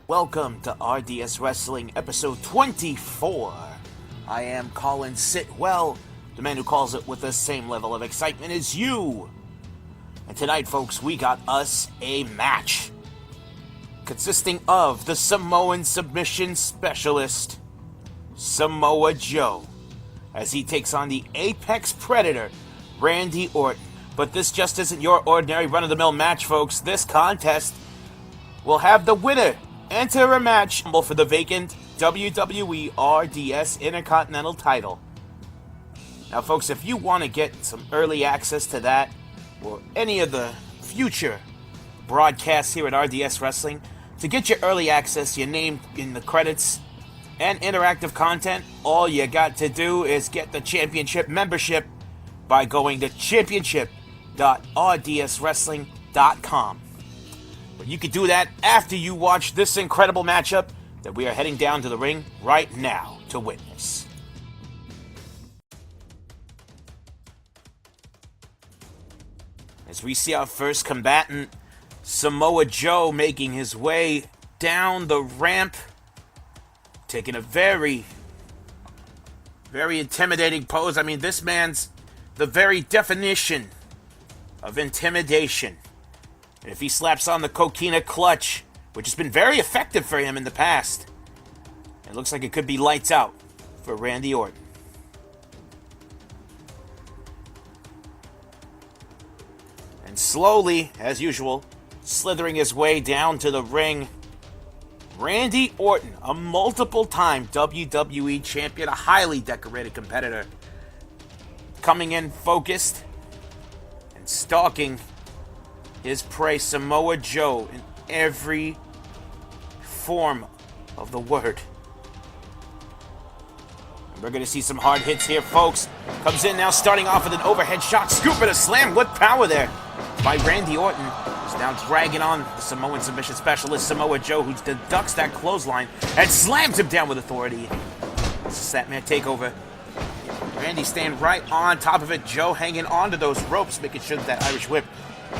Welcome to RDS Wrestling episode 24. I am Colin Sitwell, the man who calls it with the same level of excitement as you. And tonight, folks, we got us a match consisting of the Samoan submission specialist, Samoa Joe, as he takes on the Apex Predator, Randy Orton. But this just isn't your ordinary run-of-the-mill match, folks. This contest will have the winner enter a match for the vacant WWE RDS Intercontinental title. Now, folks, if you want to get some early access to that, or any of the future broadcasts here at RDS Wrestling, to get your early access, your name in the credits, and interactive content, all you got to do is get the championship membership by going to championship.rdswrestling.com. But you can do that after you watch this incredible matchup that we are heading down to the ring right now to witness. As we see our first combatant, Samoa Joe, making his way down the ramp, taking a very, very intimidating pose. I mean, this man's the very definition of intimidation. And if he slaps on the coquina clutch, which has been very effective for him in the past, it looks like it could be lights out for Randy Orton. And slowly, as usual, slithering his way down to the ring, Randy Orton, a multiple-time WWE champion, a highly decorated competitor, coming in focused and stalking his prey, Samoa Joe, in every form of the word. And we're going to see some hard hits here, folks. Comes in now, starting off with an overhead shot, scoop and a slam. What power there by Randy Orton. He's now dragging on the Samoan submission specialist, Samoa Joe, who deducts that clothesline and slams him down with authority. This is that man takeover. Randy staying right on top of it. Joe hanging onto those ropes, making sure that Irish whip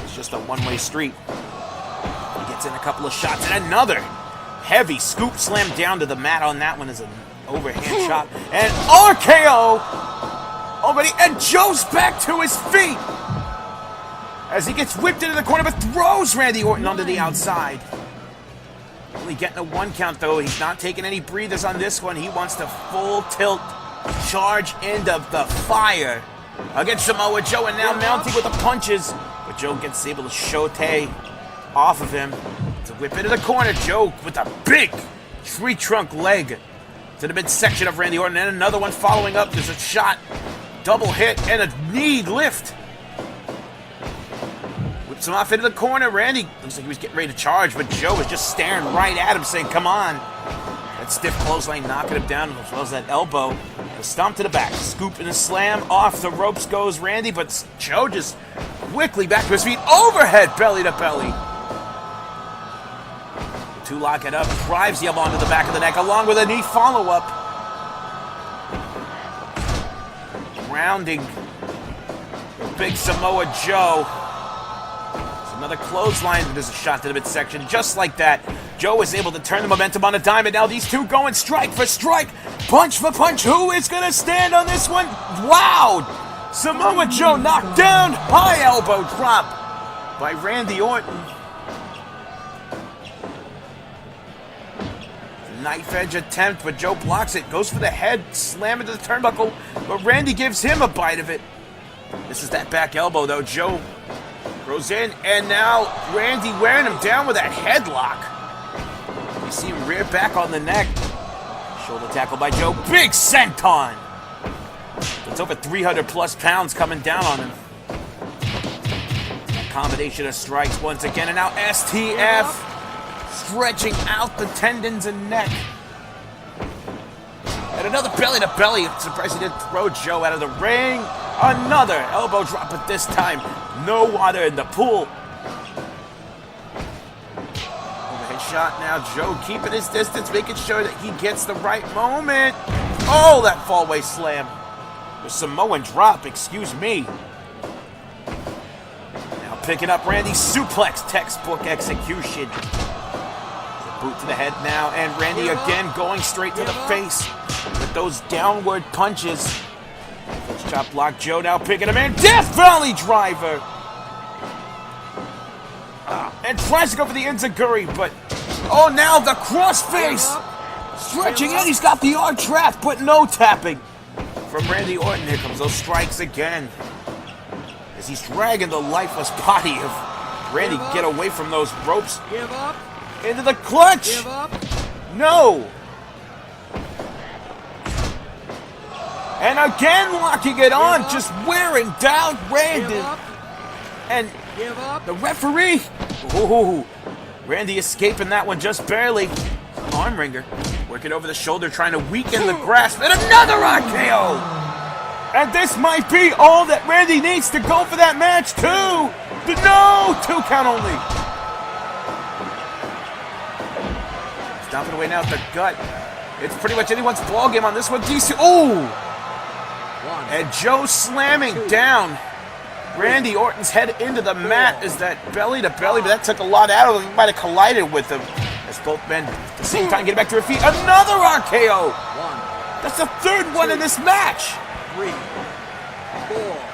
is just a one-way street. He gets in a couple of shots, and another heavy scoop slam down to the mat. On that one is an overhand shot. And RKO already, and Joe's back to his feet as he gets whipped into the corner, but throws Randy Orton onto the outside. Only getting a one count, though. He's not taking any breathers on this one. He wants to full tilt charge into the fire against Samoa Joe, and now mounting with the punches. But Joe gets able to shote off of him to whip into the corner. Joe with a big tree trunk leg to the midsection of Randy Orton, and another one following up. There's a shot, double hit, and a knee lift. Whips him off into the corner. Randy looks like he was getting ready to charge, but Joe was just staring right at him, saying, "Come on." That stiff clothesline knocking him down, as well as that elbow. A stomp to the back, scoop and a slam. Off the ropes goes Randy, but Joe just quickly back to his feet. Overhead belly to belly. The two lock it up, drives the elbow onto the back of the neck, along with a knee follow-up. Grounding the big Samoa Joe. Another clothesline. There's a shot to the midsection. Just like that, Joe is able to turn the momentum on a dime, and now these two going strike for strike, punch for punch. Who is going to stand on this one? Wow! Samoa Joe knocked down. High elbow drop by Randy Orton. Knife edge attempt, but Joe blocks it. Goes for the head, slam into the turnbuckle, but Randy gives him a bite of it. This is that back elbow, though. Joe goes in, and now Randy wearing him down with a headlock. You see him rear back on the neck. Shoulder tackle by Joe. Big senton. It's over 300 plus pounds coming down on him. Combination of strikes once again, and now STF stretching out the tendons and neck. And another belly to belly. I'm surprised he didn't throw Joe out of the ring. Another elbow drop, but this time no water in the pool. Overhead shot now. Joe keeping his distance, making sure that he gets the right moment. Oh, that fallaway slam. The Samoan drop, excuse me. Now picking up Randy's suplex, textbook execution. Boot to the head now, and Randy again going straight to the face with those downward punches. First chop block, Joe now picking him in. Death Valley driver! And tries to go for the enziguri, but oh, now the crossface! Stretching in, he's got the arm trapped, but no tapping. From Randy Orton, here comes those strikes again. As he's dragging the lifeless body of Randy get away from those ropes. Give up. Into the clutch! Give up. No! And again locking it on, just wearing down Randy. Give up. And Give up. the referee. Ooh, Randy escaping that one just barely. Arm wringer. Working over the shoulder, trying to weaken the grasp. And another RKO! And this might be all that Randy needs to go for that match, too! No! 2 count only. Stomping away now at the gut. It's pretty much anyone's ballgame on this one. DC. Oh! And Joe slamming down Randy Orton's head into the mat. Is that belly to belly? But that took a lot out of him. He might have collided with him. As both men at the same time get back to their feet. Another RKO! That's the 3rd one in this match. 3, 4.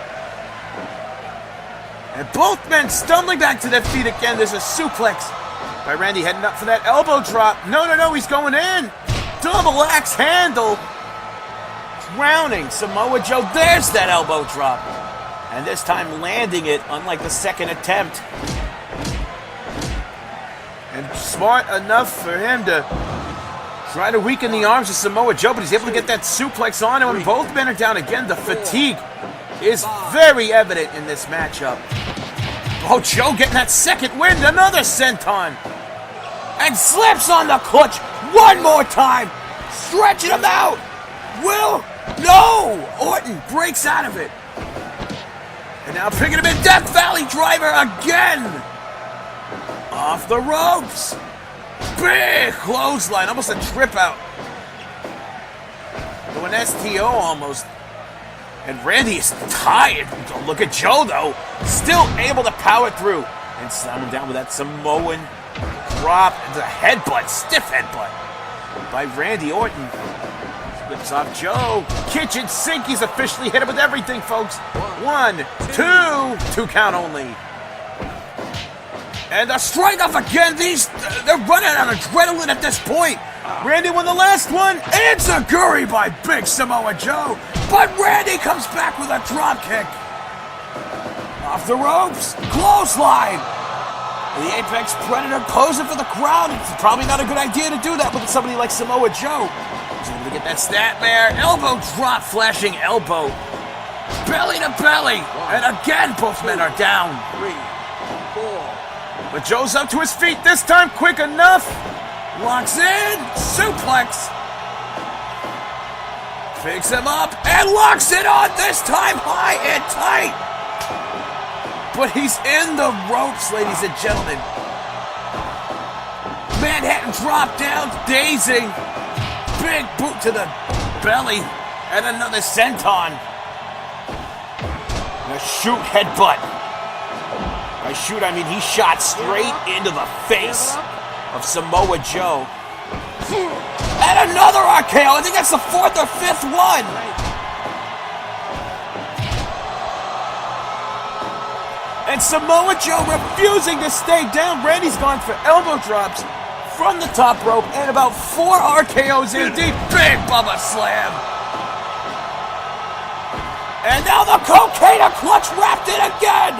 And both men stumbling back to their feet again. There's a suplex by Randy heading up for that elbow drop. No, he's going in. Double axe handle. Drowning Samoa Joe. There's that elbow drop. And this time landing it, unlike the second attempt. And smart enough for him to try to weaken the arms of Samoa Joe, but he's able to get that suplex on him, and both men are down again. The fatigue is very evident in this matchup. Oh, Joe getting that second win, another senton. And slips on the clutch one more time. Stretching him out. No! Orton breaks out of it. And now picking him in, Death Valley driver again. Off the ropes. Big clothesline, almost a trip out. To an STO almost. And Randy is tired. Look at Joe, though. Still able to power through. And slam him down with that Samoan drop. And a headbutt, stiff headbutt by Randy Orton. Flips off Joe. Kitchen sink. He's officially hit him with everything, folks. 1, 2 count only. And a strike off again. They're running out of adrenaline at this point. Randy won the last one. It's a enziguri by Big Samoa Joe. But Randy comes back with a drop kick. Off the ropes. Clothesline. The Apex Predator posing for the crowd. It's probably not a good idea to do that with somebody like Samoa Joe. He's able to get that snapmare. Elbow drop, flashing elbow. Belly to belly. And again, both men are down. 3, 4. But Joe's up to his feet this time, quick enough. Locks in, suplex. Picks him up and locks it on, this time high and tight. But he's in the ropes, ladies and gentlemen. Manhattan drop down, dazing. Big boot to the belly and another senton. And a shoot headbutt. By shoot, I mean he shot straight into the face of Samoa Joe. And another RKO. I think that's the 4th or 5th one. And Samoa Joe refusing to stay down. Randy's gone for elbow drops from the top rope and about 4 RKOs in deep. Big Bubba slam. And now the cocaine clutch wrapped in again.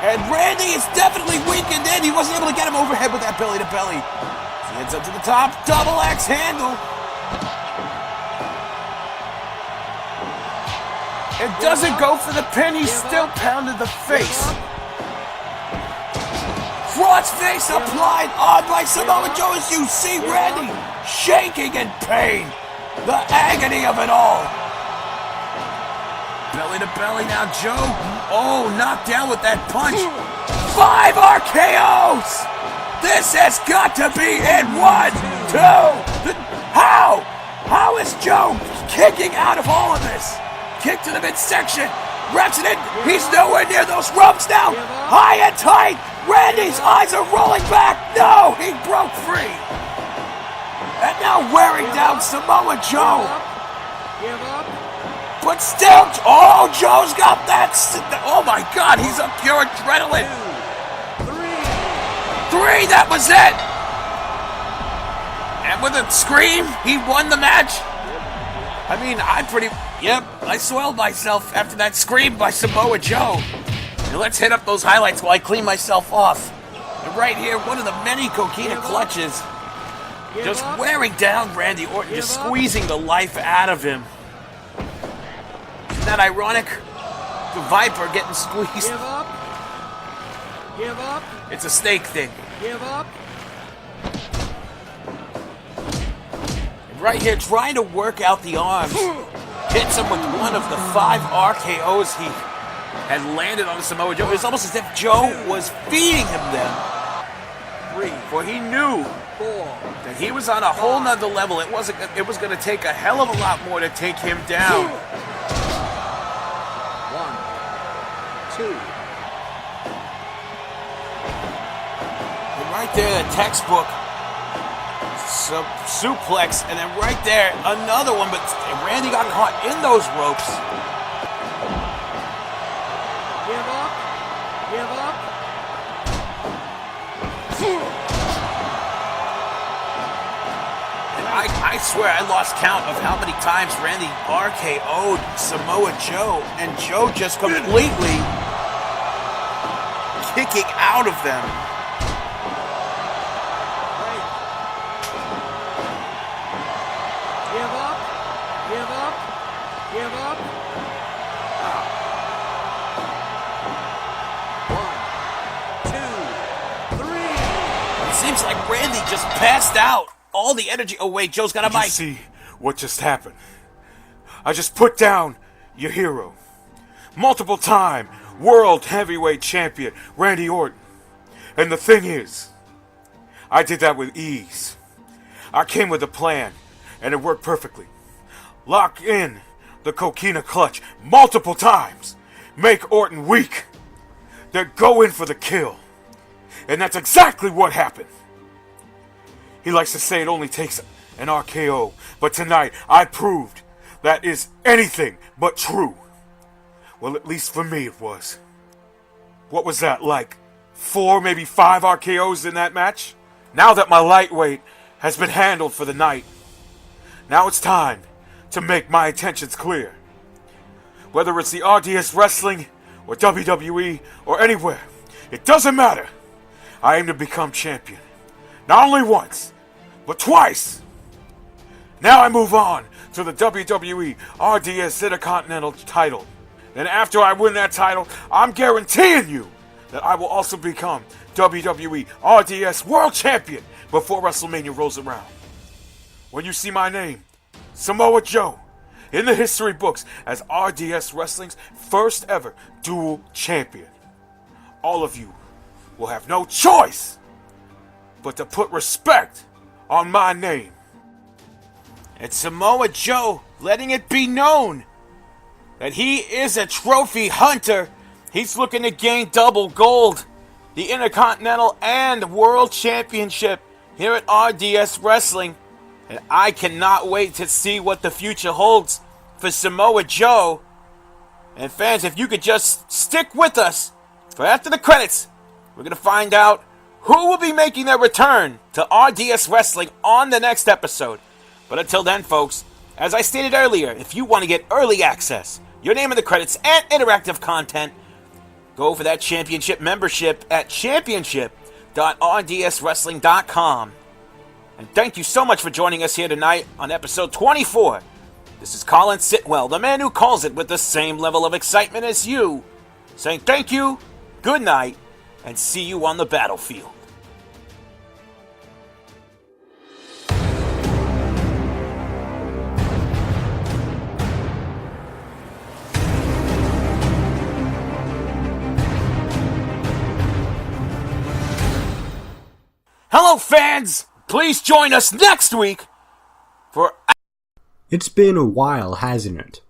And Randy is definitely weakened in. He wasn't able to get him overhead with that belly to belly. He heads up to the top. Double axe handle. It doesn't go for the pin. He's still pounded the face. Cross face applied on by Samoa Joe as you see Randy shaking in pain. The agony of it all. Belly to belly now, Joe. Oh, knocked down with that punch. 5 RKOs! This has got to be in 1, 2. How? How is Joe kicking out of all of this? Kick to the midsection. Wraps it in. He's nowhere near those ropes now. High and tight. Randy's eyes are rolling back. No, he broke free. And now wearing down Samoa Joe. Give up. But still, oh, Joe's got that. Oh my God, he's on pure adrenaline. 3, that was it. And with a scream, he won the match. I mean, I swelled myself after that scream by Samoa Joe. And let's hit up those highlights while I clean myself off. And right here, one of the many coquina clutches. Just wearing down Randy Orton, just squeezing the life out of him. Isn't that ironic? The Viper getting squeezed. Give up. Give up. It's a snake thing. Give up. And right here, trying to work out the arms. Hits him with one of the 5 RKOs he had landed on Samoa Joe. It was almost as if Joe was feeding him them. 3, For he knew 4, that he was on a whole nother level. It was going to take a hell of a lot more to take him down. 1, 2. And right there, the textbook suplex, and then right there, another one. But Randy got caught in those ropes. Give up. Give up. I swear I lost count of how many times Randy RKO'd Samoa Joe, and Joe just completely kicking out of them. Right. Give up. Give up. Give up. 1, 2, 3. It seems like Randy just passed out. All the energy. Oh wait, Joe's got a mic. You see what just happened? I just put down your hero, multiple time world heavyweight champion Randy Orton. And the thing is, I did that with ease. I came with a plan, and it worked perfectly. Lock in the coquina clutch multiple times. Make Orton weak. Then go in for the kill. And that's exactly what happened. He likes to say it only takes an RKO, but tonight I proved that is anything but true. Well, at least for me it was. What was that, like 4, maybe 5 RKOs in that match? Now that my lightweight has been handled for the night, now it's time to make my intentions clear. Whether it's the RDS Wrestling or WWE or anywhere, it doesn't matter. I aim to become champion. Not only once, but twice. Now I move on to the WWE RDS Intercontinental title. And after I win that title, I'm guaranteeing you that I will also become WWE RDS World Champion before WrestleMania rolls around. When you see my name, Samoa Joe, in the history books as RDS Wrestling's first ever dual champion, all of you will have no choice but to put respect on my name. It's Samoa Joe letting it be known that he is a trophy hunter. He's looking to gain double gold, the Intercontinental and World Championship here at RDS Wrestling. And I cannot wait to see what the future holds for Samoa Joe. And fans, if you could just stick with us for after the credits, we're going to find out who will be making their return to RDS Wrestling on the next episode. But until then, folks, as I stated earlier, if you want to get early access, your name in the credits, and interactive content, go for that championship membership at championship.rdswrestling.com. And thank you so much for joining us here tonight on episode 24. This is Colin Sitwell, the man who calls it with the same level of excitement as you, saying thank you, good night, and see you on the battlefield. Hello, fans! Please join us next week for... It's been a while, hasn't it?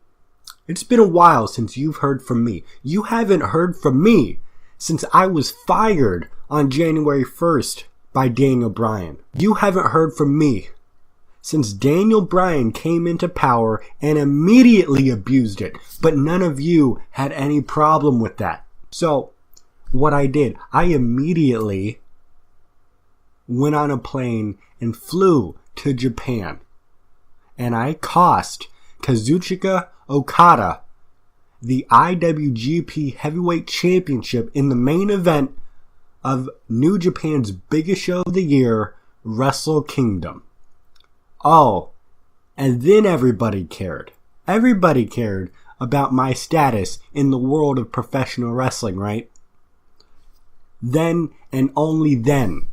It's been a while since you've heard from me. You haven't heard from me since I was fired on January 1st by Daniel Bryan. You haven't heard from me since Daniel Bryan came into power and immediately abused it, but none of you had any problem with that. So, what I did, I immediately went on a plane and flew to Japan. And I cost Kazuchika Okada the IWGP Heavyweight Championship in the main event of New Japan's biggest show of the year, Wrestle Kingdom. Oh, and then everybody cared. Everybody cared about my status in the world of professional wrestling, right? Then and only then,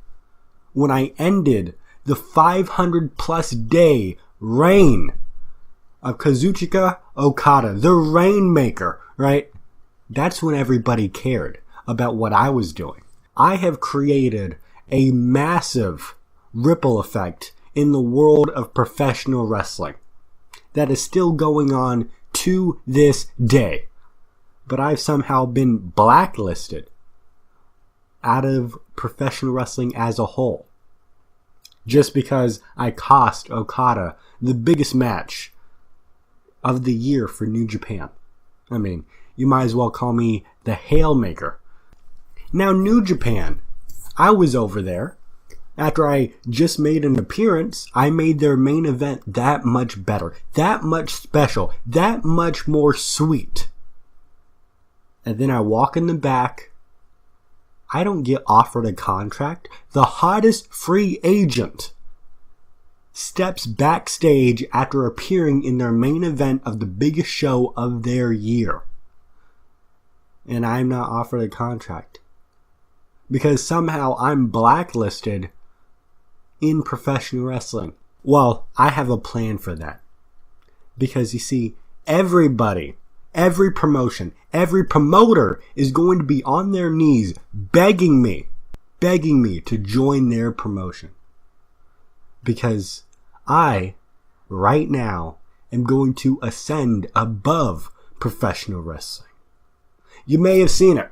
when I ended the 500 plus day reign of Kazuchika Okada, the Rainmaker, right? That's when everybody cared about what I was doing. I have created a massive ripple effect in the world of professional wrestling that is still going on to this day. But I've somehow been blacklisted out of professional wrestling as a whole, just because I cost Okada the biggest match of the year for New Japan. I mean, you might as well call me the Hailmaker. Now, New Japan, I was over there. After I just made an appearance, I made their main event that much better, that much special, that much more sweet. And then I walk in the back. I don't get offered a contract. The hottest free agent steps backstage after appearing in their main event of the biggest show of their year. And I'm not offered a contract. Because somehow I'm blacklisted in professional wrestling. Well, I have a plan for that. Because you see, everybody, every promotion, every promoter is going to be on their knees begging me to join their promotion. Because I, right now, am going to ascend above professional wrestling. You may have seen it.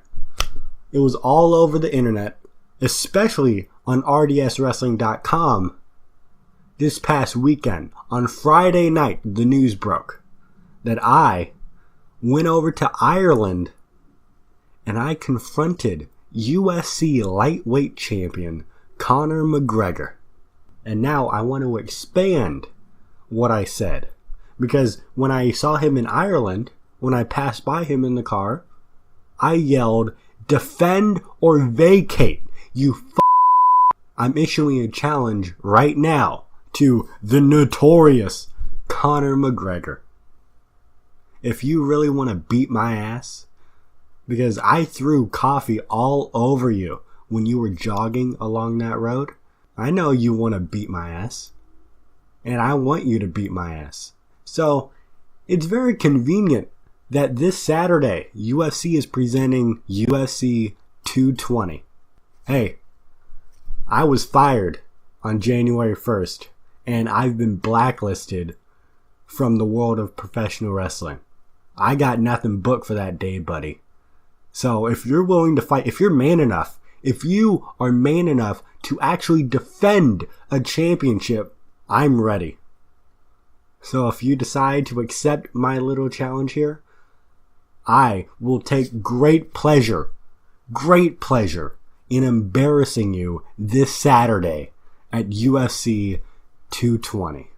It was all over the internet, especially on RDSWrestling.com this past weekend. On Friday night, the news broke that I went over to Ireland and I confronted UFC lightweight champion Conor McGregor. And now I want to expand what I said. Because when I saw him in Ireland, when I passed by him in the car, I yelled, "Defend or vacate, you I'm issuing a challenge right now to the notorious Conor McGregor. If you really want to beat my ass, because I threw coffee all over you when you were jogging along that road, I know you want to beat my ass. And I want you to beat my ass. So, it's very convenient that this Saturday, UFC is presenting UFC 220. Hey, I was fired on January 1st, and I've been blacklisted from the world of professional wrestling. I got nothing booked for that day, buddy. So if you're willing to fight, if you're man enough, if you are man enough to actually defend a championship, I'm ready. So if you decide to accept my little challenge here, I will take great pleasure in embarrassing you this Saturday at UFC 220.